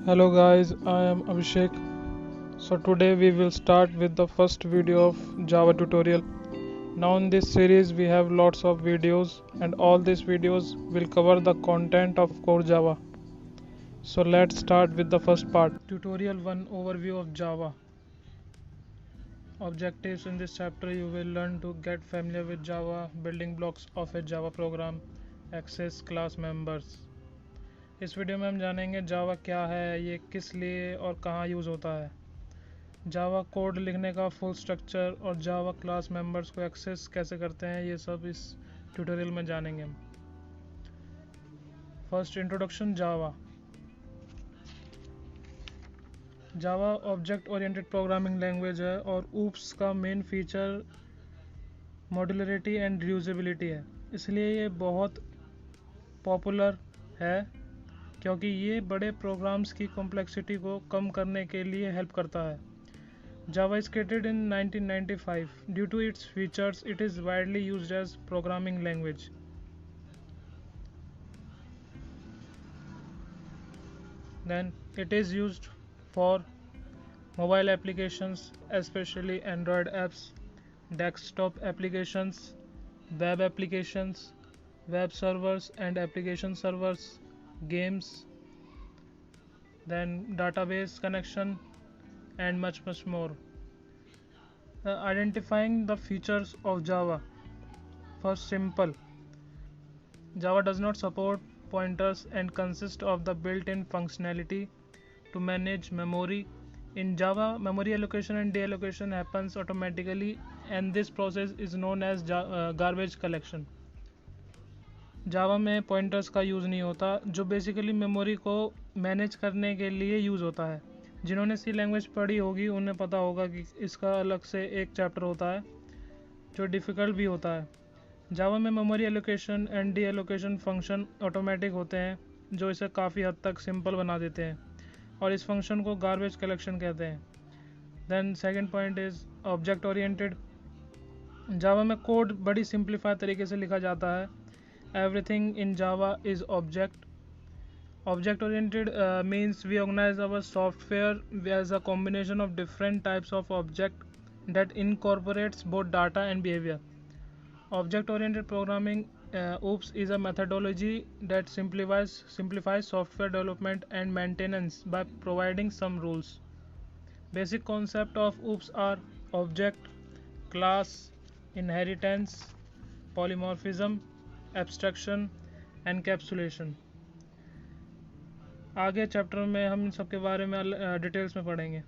Hello guys, I am Abhishek. So today we will start with the first video of Java tutorial. Now in this series we have lots of videos and all these videos will cover the content of core Java. So let's start with the first part. Tutorial 1 Overview of Java. Objectives. In this chapter you will learn to get familiar with Java, building blocks of a Java program, access class members. इस video में हम जानेंगे जावा क्या है, ये किस लिए और कहाँ यूज़ होता है, जावा कोड लिखने का फुल स्ट्रक्चर और जावा क्लास मेंबर्स को एक्सेस कैसे करते हैं, ये सब इस ट्यूटोरियल में जानेंगे हम। First introduction. जावा ऑब्जेक्ट ओरिएंटेड प्रोग्रामिंग लैंग्वेज है और ऊप्स का main feature modularity and reusability है, इसलिए ये बहुत पॉपुलर है क्योंकि ये बड़े प्रोग्राम्स की कॉम्प्लेक्सिटी को कम करने के लिए हेल्प करता है। Java is created in 1995. Due to its features, it is widely used as programming language. Then it is used for mobile applications, especially Android apps, desktop applications, web servers and application servers, games, then database connection and much more. Identifying the features of Java. First, simple. Java does not support pointers and consists of the built-in functionality to manage memory. In Java, memory allocation and deallocation happens automatically, and this process is known as garbage collection. जावा में pointers का use नहीं होता, जो basically memory को manage करने के लिए use होता है। जिन्होंने सी लैंग्वेज पढ़ी होगी उन्हें पता होगा कि इसका अलग से एक चैप्टर होता है जो डिफ़िकल्ट भी होता है। जावा में memory allocation and D allocation function automatic होते हैं, जो इसे काफ़ी हद तक सिंपल बना देते हैं, और इस फंक्शन को गार्बेज कलेक्शन कहते हैं। Then second point is object oriented. Java में कोड बड़ी सिंप्लीफाइड तरीके से लिखा जाता है। Everything in Java is object. Object oriented means we organize our software as a combination of different types of object that incorporates both data and behavior. Object oriented programming OOPS is a methodology that simplifies software development and maintenance by providing some rules. Basic concept of OOPS are object, class, inheritance, polymorphism, abstraction, encapsulation. आगे chapter में हम इन सब के बारे में details में पढ़ेंगे।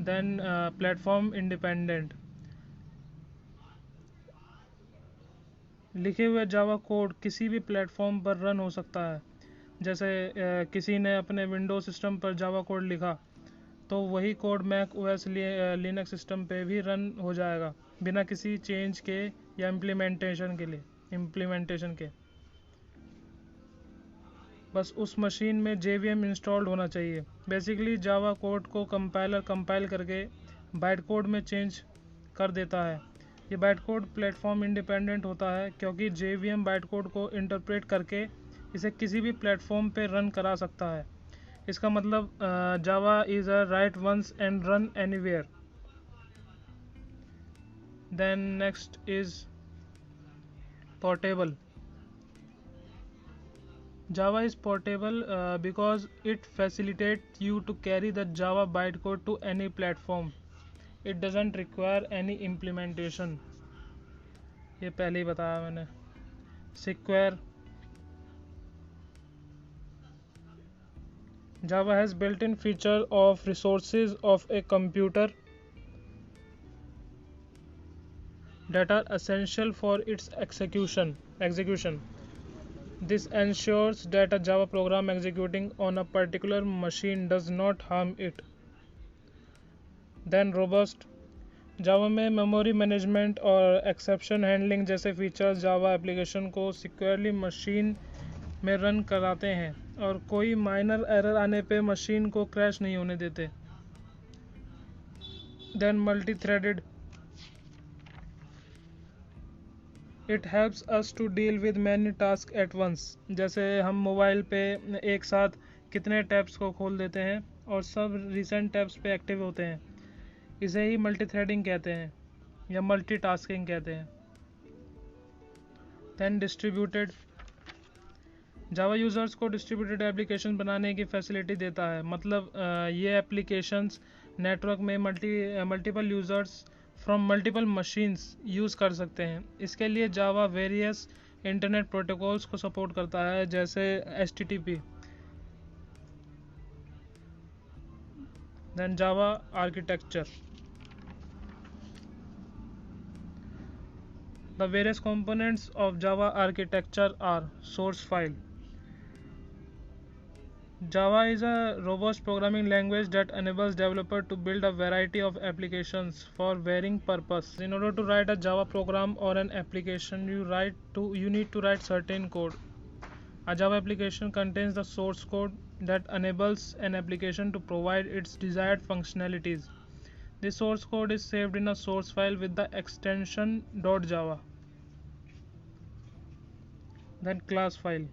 Then platform independent. लिखे हुए जावा कोड किसी भी प्लेटफॉर्म पर रन हो सकता है। जैसे किसी ने अपने विंडोज सिस्टम पर जावा कोड लिखा तो वही code Mac OS Linux system पे भी रन हो जाएगा बिना किसी चेंज के या इम्प्लीमेंटेशन के। बस उस मशीन में JVM इंस्टॉल्ड होना चाहिए। बेसिकली जावा कोड को कंपाइलर कंपाइल करके बाइट कोड में चेंज कर देता है। ये बाइट कोड प्लेटफॉर्म इंडिपेंडेंट होता है क्योंकि JVM बाइट कोड को इंटरप्रेट करके इसे किसी भी प्लेटफॉर्म पे रन करा सकता है। इसका मतलब Java is a write once and run anywhere. Then next is portable. Java is portable because it facilitates you to carry the Java bytecode to any platform. It doesn't require any implementation. ये पहले ही बताया मैंने। Secure. Java has built-in feature of resources of a computer that are essential for its execution. This ensures that a Java program executing on a particular machine does not harm it. Then robust. जावा में memory management और exception handling जैसे features Java application को securely machine में run कराते हैं और कोई minor error आने पे मशीन को क्रैश नहीं होने देते। Then multi threaded. It helps us to deal with many task at once. जैसे हम मोबाइल पे एक साथ कितने टैब्स को खोल देते हैं और सब रिसेंट टैब्स पे एक्टिव होते हैं, इसे ही मल्टीथ्रेडिंग कहते हैं या मल्टीटास्किंग कहते हैं। दैन डिस्ट्रीब्यूटेड, जावा यूज़र्स को डिस्ट्रीब्यूटेड एप्लीकेशन बनाने की फैसिलिटी देता है। मतलब ये एप्लीकेशंस नेटवर्क में multiple users from multiple machines use कर सकते हैं। इसके लिए जावा वेरियस इंटरनेट प्रोटोकॉल्स को सपोर्ट करता है, जैसे HTTP। Then Java architecture, the various components of Java architecture are source file. Java is a robust programming language that enables developers to build a variety of applications for varying purposes. In order to write a Java program or an application, you need to write certain code. A Java application contains the source code that enables an application to provide its desired functionalities. This source code is saved in a source file with the extension .java. Then class file.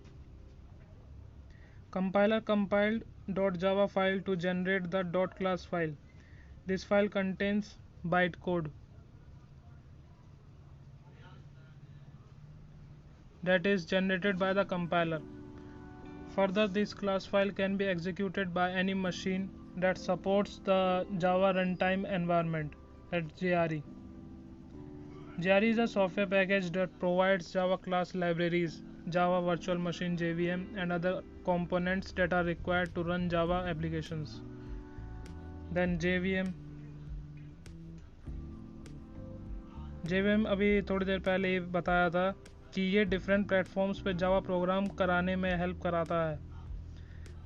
Compiler compiled .java file to generate the .class file. This file contains bytecode that is generated by the compiler. Further, this class file can be executed by any machine that supports the Java Runtime Environment, that's JRE. JRE is a software package that provides Java class libraries, Java Virtual Machine JVM, and other components that are required to run Java applications. Then JVM अभी थोड़ी देर पहले ही बताया था कि ये different platforms पे Java program कराने में हेल्प कराता है।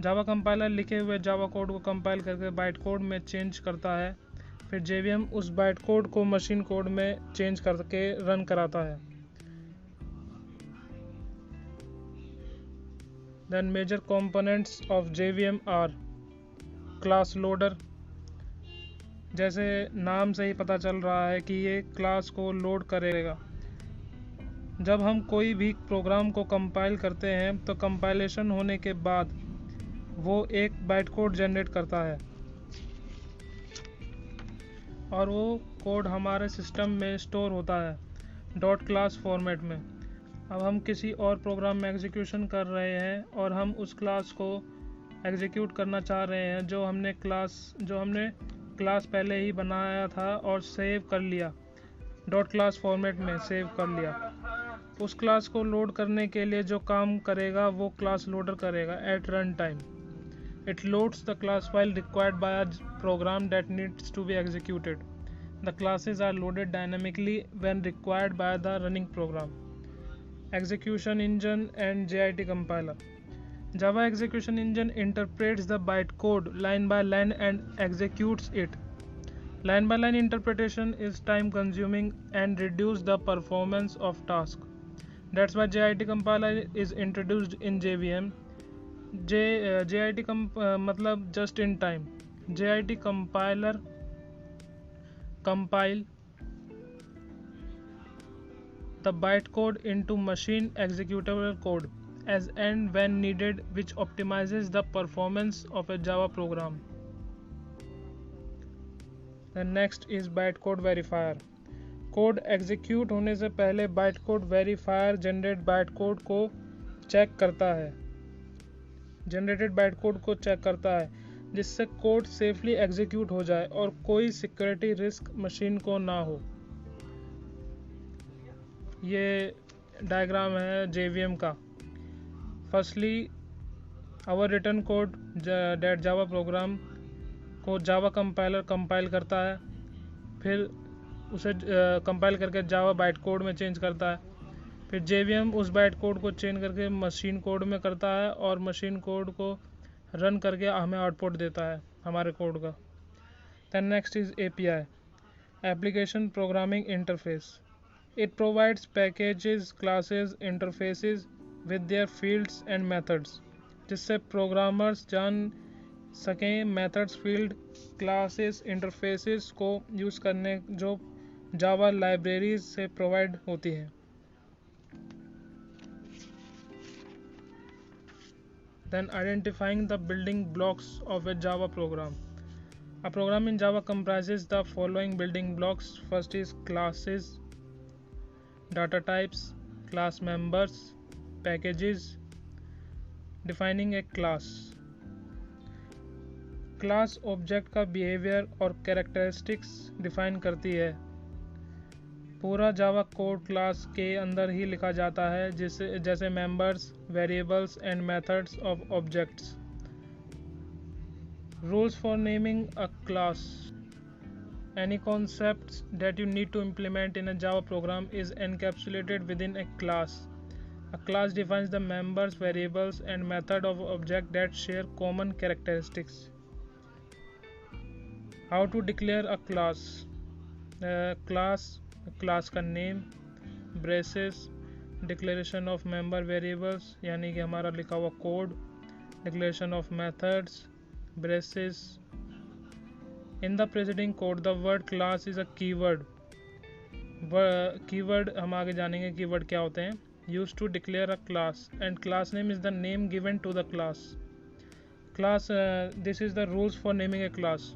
जावा कंपाइलर लिखे हुए जावा कोड को कंपाइल करके बाइट कोड में चेंज करता है, फिर JVM उस बाइट कोड को मशीन कोड में चेंज करके रन कराता है। Then major components of JVM are class loader, जैसे नाम से ही पता चल रहा है कि ये क्लास को लोड करेगा। जब हम कोई भी प्रोग्राम को कंपाइल करते हैं तो कंपाइलेशन होने के बाद वो एक बाइट कोड जनरेट करता है और वो कोड हमारे सिस्टम में स्टोर होता है .class फॉर्मेट में। अब हम किसी और प्रोग्राम में एग्जीक्यूशन कर रहे हैं और हम उस क्लास को एग्जीक्यूट करना चाह रहे हैं जो हमने क्लास पहले ही बनाया था और सेव कर लिया, .class फॉर्मेट में सेव कर लिया। उस क्लास को लोड करने के लिए जो काम करेगा वो क्लास लोडर करेगा at run time. It loads the class file required by a program that needs to be executed. The classes are loaded dynamically when required by the running program. Execution engine and JIT compiler. Java execution engine interprets the bytecode line by line and executes it. Line by line interpretation is time consuming and reduces the performance of task. That's why JIT compiler is introduced in JVM. JIT मतलब just in time. JIT compiler compile the bytecode into machine executable code as and when needed, which optimizes the performance of a Java program. The next is bytecode verifier. Code execute होने से पहले bytecode verifier generate bytecode को check करता है, generated bytecode को check करता है जिससे कोड सेफली एग्जीक्यूट हो जाए और कोई सिक्योरिटी रिस्क मशीन को ना हो। ये डायग्राम है JVM का। Firstly our written code that Java program को जावा कंपाइलर कंपाइल करता है, फिर उसे कंपाइल करके जावा बाइट कोड में चेंज करता है, फिर JVM उस बाइट कोड को चेंज करके मशीन कोड में करता है और मशीन कोड को रन करके हमें आउटपुट देता है हमारे कोड का। Then next is API, application programming interface. It provides packages, classes, interfaces with their fields and methods, जिससे प्रोग्रामर्स जान सकें मेथड्स, फील्ड, क्लासेस, इंटरफेसेस को यूज़ करने जो जावा लाइब्रेरीज से प्रोवाइड होती हैं। Then identifying the building blocks of a Java program. A program in Java comprises the following building blocks. First is classes, data types, class members, packages. Defining a class. Class object का behaviour और characteristics define करती है। पूरा Java code class के अंदर ही लिखा जाता है, जैसे members, variables and methods of objects. Rules for naming a class. Any concepts that you need to implement in a Java program is encapsulated within a class. A class defines the members, variables, and method of object that share common characteristics. How to declare a class? class का name, braces, declaration of member variables यानी कि हमारा लिखा हुआ code, declaration of methods, braces. In the preceding code, the word class is a keyword. Keyword हम आगे जानेंगे keyword क्या होते हैं. Used to declare a class, and class name is the name given to the class. This is the rules for naming a class.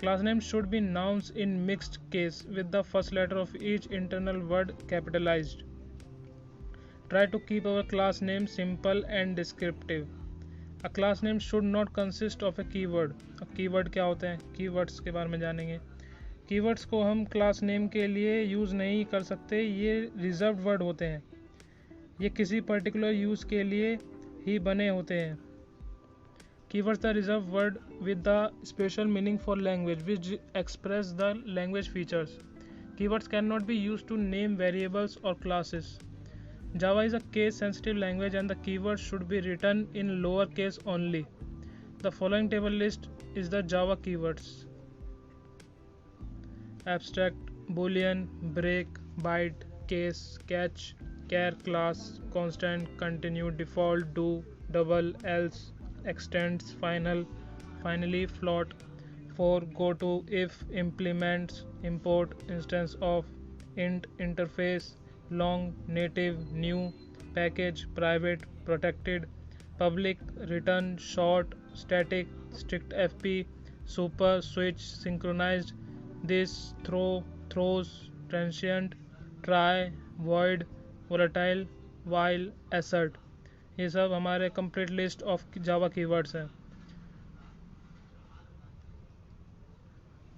Class name should be nouns in mixed case with the first letter of each internal word capitalized. Try to keep our class name simple and descriptive. A class name should not consist of a keyword. अब keyword क्या होते हैं? Keywords के बारे में जानेंगे. Keywords को हम class name के लिए यूज़ नहीं कर सकते, ये reserved word होते हैं. ये किसी particular use के लिए ही बने होते हैं. Keywords are reserved word with the special meaning for language which express the language features. Keywords cannot be used to name variables or classes. Java is a case sensitive language and the keywords should be written in lower case only. The following table list is the Java keywords. Abstract, boolean, break, byte, case, catch, char, class, constant, continue, default, do, double, else, extends, finally, float, for, goto, if, implements, import, instance of, int, interface, long, native, new, package, private, protected, public, return, short, static, strict fp, super, switch, synchronized, this, throw, throws, transient, try, void, volatile, while, assert. ये सब हमारे complete list of Java keywords हैं.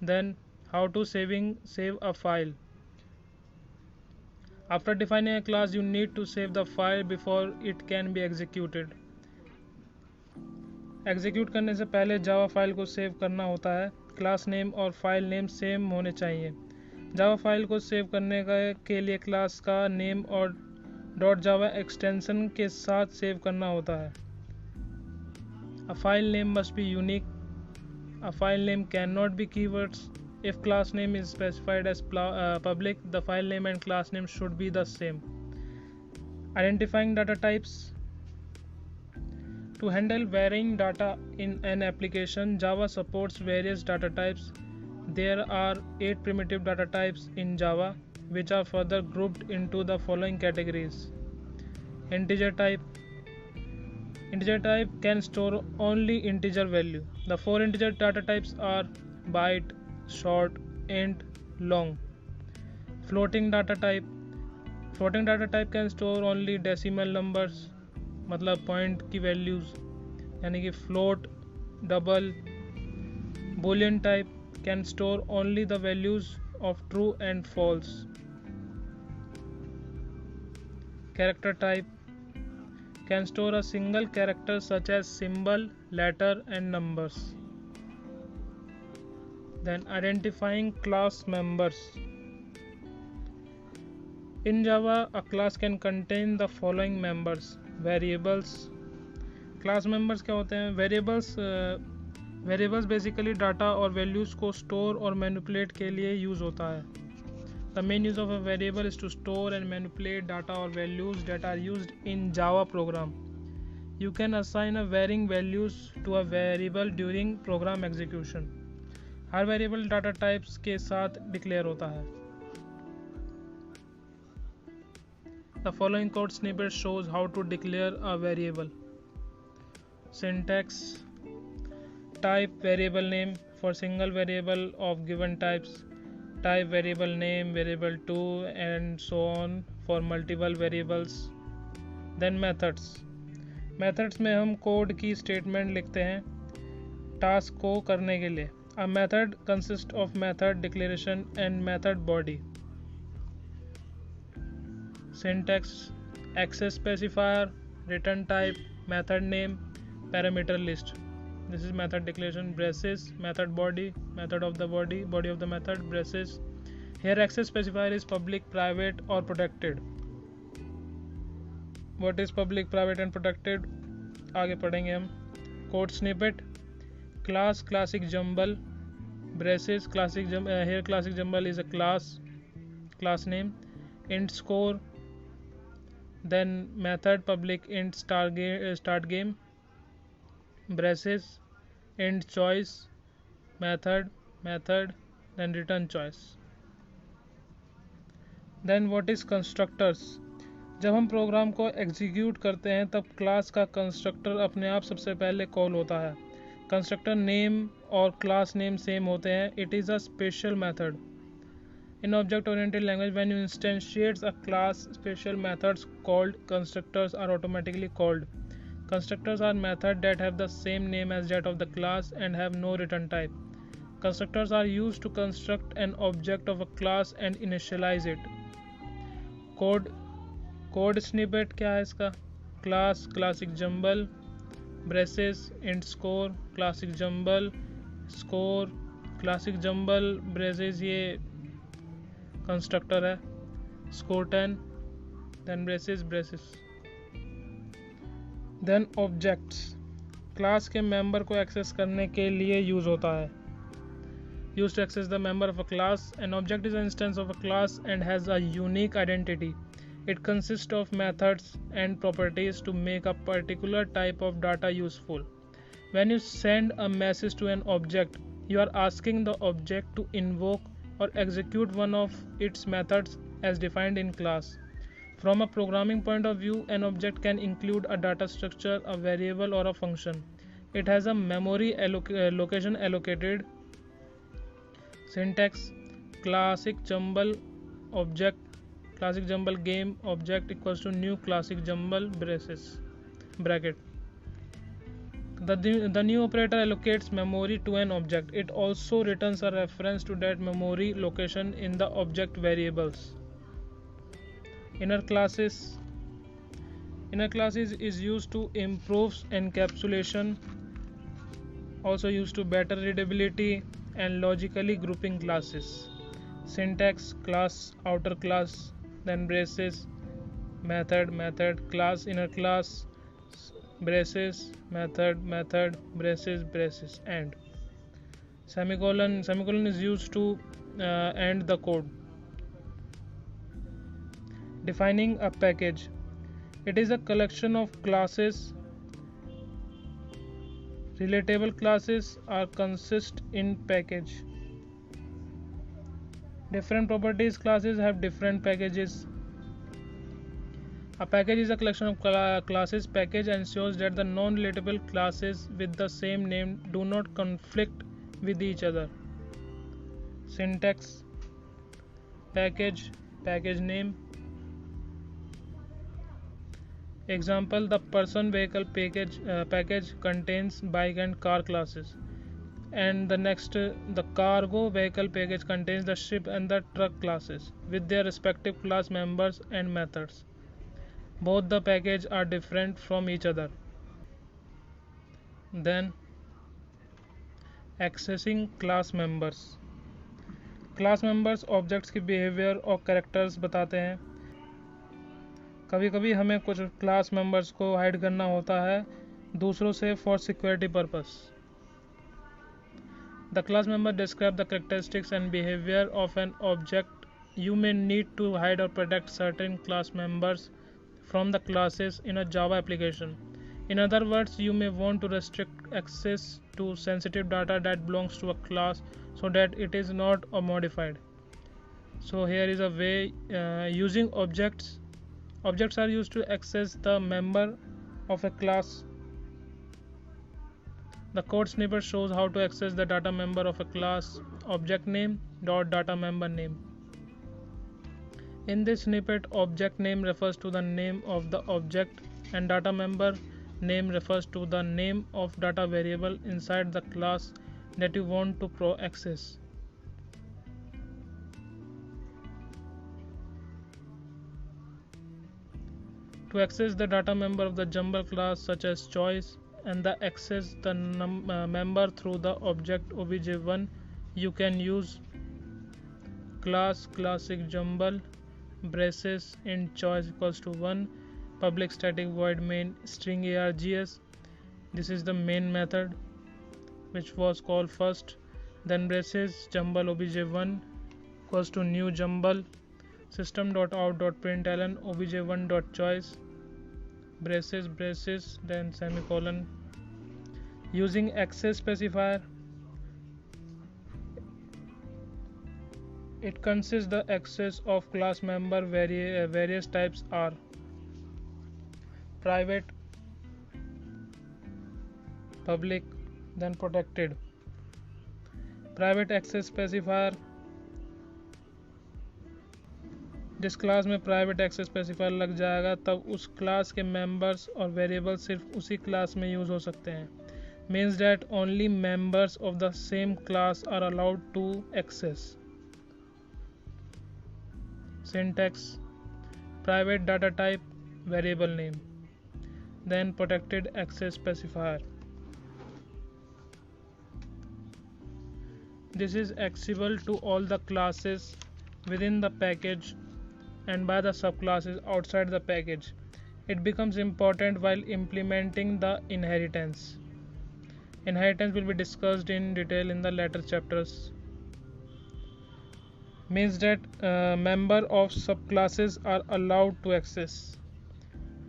Then how to save a file. After defining a class, you need to save the file before it can be executed. Execute करने से पहले Java file को save करना होता है. क्लास नेम और file name same होने चाहिए. जावा फाइल को सेव करने के लिए क्लास का नेम और .java एक्सटेंशन के साथ सेव करना होता है. A file name must be unique. A file name cannot be keywords. If class name is specified as public, the file name and class name should be the same. Identifying data types. To handle varying data in an application, Java supports various data types. There are 8 primitive data types in Java, which are further grouped into the following categories. Integer type. Integer type can store only integer value. The 4 integer data types are byte, short, int, long. Floating data type. Floating data type can store only decimal numbers, मतलब point की values यानी कि float, double. Boolean type can store only the values of true and false. Character type can store a single character such as symbol, letter and numbers. Then identifying class members. In Java, a class can contain the following members. Variables. Class members क्या होते हैं? Variables basically data और values को store और manipulate के लिए use होता है. The main use of a variable is to store and manipulate data or values that are used in Java program. You can assign a varying values to a variable during program execution. Her variable data types के साथ declare होता है. The following code snippet shows how to declare a variable. Syntax: type variable name for single variable of given types, type variable name, variable 2, and so on for multiple variables. Then methods: methods में हम code की statement लिखते हैं task को करने के लिए. A method consists of method declaration and method body. Syntax: access specifier, return type, method name, parameter list. This is method declaration. Braces: method body, method of the body, body of the method, braces. Here access specifier is public, private or protected. What is public, private and protected? आगे पढ़ेंगे हम. Code snippet: class classic jumble, braces classic here classic jumble is a class name. Int score, then method public int start game, braces int choice, method, then return choice. Then what is constructors? जब हम programme को execute करते हैं तब class का constructor अपने आप सबसे पहले कॉल होता है. कंस्ट्रक्टर नेम और क्लास नेम सेम होते हैं. It is a special method. In object-oriented language, when you instantiate a class, special methods called constructors are automatically called. Constructors are methods that have the same name as that of the class and have no return type. Constructors are used to construct an object of a class and initialize it. Code snippet क्या है इसका? Class classic jumble, braces int score, classic jumble, score classic jumble, braces ये constructor है. score 10, then braces. Then objects: class के member को access करने के लिए यूज होता है. Used to access the member of a class. An object is an instance of a class and has a unique identity. It consists of methods and properties to make a particular type of data useful. When you send a message to an object, you are asking the object to invoke or execute one of its methods as defined in class. From a programming point of view, an object can include a data structure, a variable or a function. It has a memory location allocated. Syntax: classic jumble object, classic jumble game object equals to new classic jumble bracket. The new operator allocates memory to an object. It also returns a reference to that memory location in the object variables. Inner classes is used to improve encapsulation, also used to better readability and logically grouping classes. Syntax: class outer class, then braces, method class inner class, braces method braces and semicolon is used to end the code. Defining a package: it is a collection of classes. Relatable classes are consist in package. Different properties classes have different packages. A package is a collection of classes. Package ensures that the non-relatable classes with the same name do not conflict with each other. Syntax: package name. Example: the person vehicle package contains bike and car classes, and the next the cargo vehicle package contains the ship and the truck classes with their respective class members and methods. Both the packages are different from each other. Then accessing class members. Class members objects की behaviour और characters बताते हैं. कभी कभी हमें कुछ class members को hide करना होता है दूसरों से for security purpose. The class member describe the characteristics and behaviour of an object. You may need to hide और protect certain class members from the classes in a Java application. In other words, you may want to restrict access to sensitive data that belongs to a class so that it is not modified. So here is a way using objects. Objects are used to access the member of a class. The code snippet shows how to access the data member of a class object name dot data member name. In this snippet, object name refers to the name of the object and data member name refers to the name of data variable inside the class that you want to access. To access the data member of the Jumble class such as choice and access the member through the object obj1, you can use class classic jumble braces int choice equals to 1 public static void main string args. This is the main method which was called first. Then braces jumble obj1 equals to new jumble system.out.println obj1.choice braces then semicolon. Using access specifier, it consists the access of class member various types are private, public, then protected. Private access specifier, जिस class में private access specifier लग जाएगा तब उस class के members और variable सिर्फ उसी क्लास में यूज हो सकते हैं. Means that only members of the same class are allowed to access. Syntax: private data type variable name, then protected access specifier. This is accessible to all the classes within the package and by the subclasses outside the package. It becomes important while implementing the inheritance. Inheritance will be discussed in detail in the later chapters. Means that member of subclasses are allowed to access.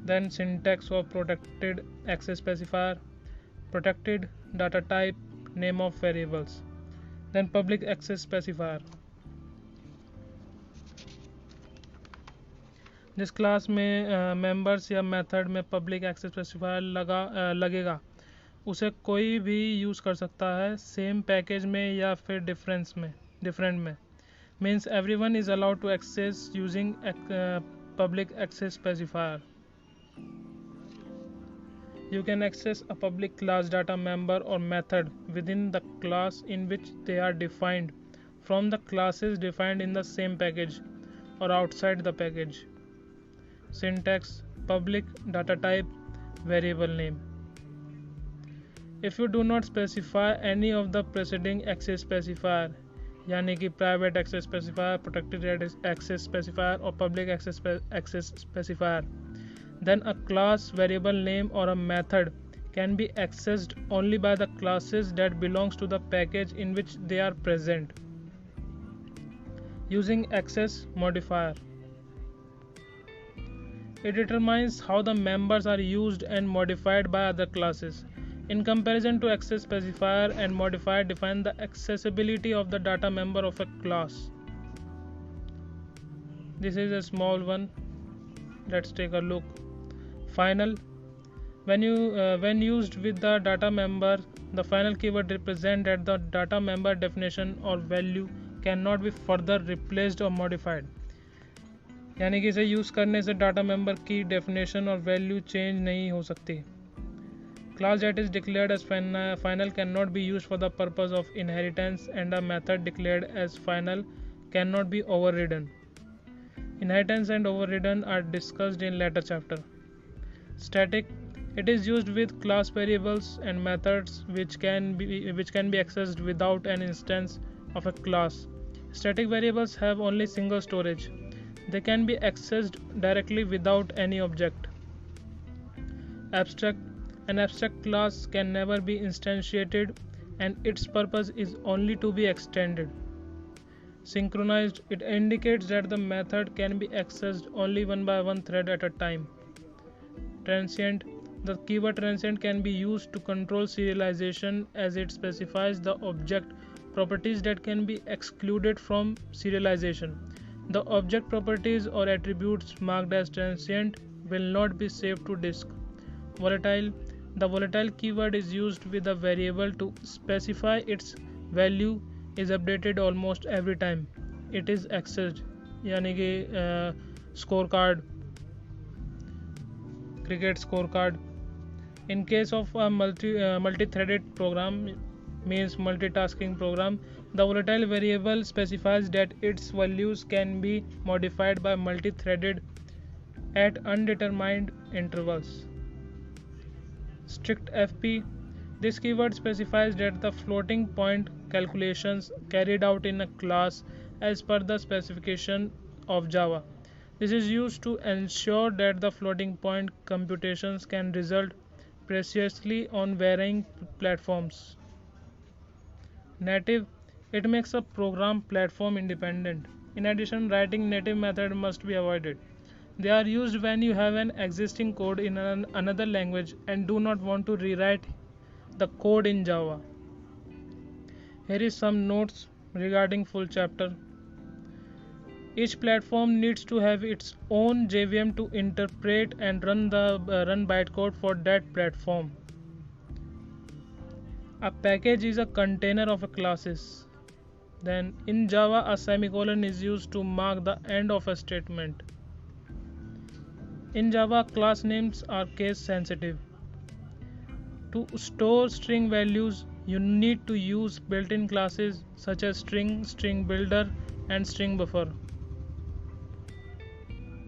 Then syntax of protected access specifier: protected data type name of variables, then public access specifier. जिस class में members या method में public access specifier लगेगा उसे कोई भी use कर सकता है सेम पैकेज में या फिर डिफरेंट में. Means everyone is allowed to access using public access specifier. You can access a public class data member or method within the class in which they are defined from the classes defined in the same package or outside the package. Syntax: public data type variable name. If you do not specify any of the preceding access specifier यानी कि private access specifier, protected access specifier और public access specifier, then a class variable name or a method can be accessed only by the classes that belongs to the package in which they are present. Using access modifier, it determines how the members are used and modified by other classes. In comparison to access specifier and modifier define the accessibility of the data member of a class. This is a small one. Let's take a look. Final: when used with the data member, the final keyword represents that the data member definition or value cannot be further replaced or modified. यानी कि इसे use करने से data member की definition और value change नहीं हो सकती. Class that is declared as final cannot be used for the purpose of inheritance and a method declared as final cannot be overridden. Inheritance and overridden are discussed in later chapter. Static: it is used with class variables and methods which can be accessed without an instance of a class. Static variables have only single storage. They can be accessed directly without any object. Abstract: an abstract class can never be instantiated and its purpose is only to be extended. Synchronized: it indicates that the method can be accessed only one by one thread at a time. Transient: the keyword transient can be used to control serialization as it specifies the object properties that can be excluded from serialization. The object properties or attributes marked as transient will not be saved to disk. Volatile: The volatile keyword is used with a variable to specify its value is updated almost every time it is accessed, यानी कि score card, cricket scorecard. In case of a multi-threaded program, means multitasking program, the volatile variable specifies that its values can be modified by multi-threaded at undetermined intervals. Strict FP. This keyword specifies that the floating point calculations carried out in a class as per the specification of Java. This is used to ensure that the floating point computations can result precisely on varying platforms. Native. It makes a program platform independent. In addition, writing native method must be avoided. They are used when you have an existing code in another language and do not want to rewrite the code in Java. Here is some notes regarding full chapter. Each platform needs to have its own JVM to interpret and run bytecode for that platform. A package is a container of a classes. Then in Java, a semicolon is used to mark the end of a statement. In Java, class names are case sensitive. To store string values, you need to use built-in classes such as string, string builder, and string buffer.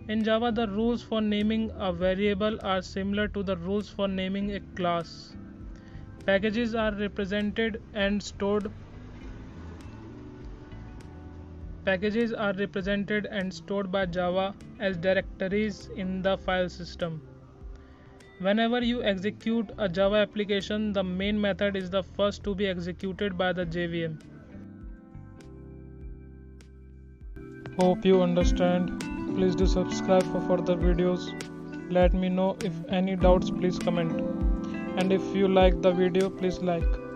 In Java, the rules for naming a variable are similar to the rules for naming a class. Packages are represented and stored by Java as directories in the file system. Whenever you execute a Java application, the main method is the first to be executed by the JVM. Hope you understand. Please do subscribe for further videos. Let me know if any doubts, please comment. And if you like the video, please like.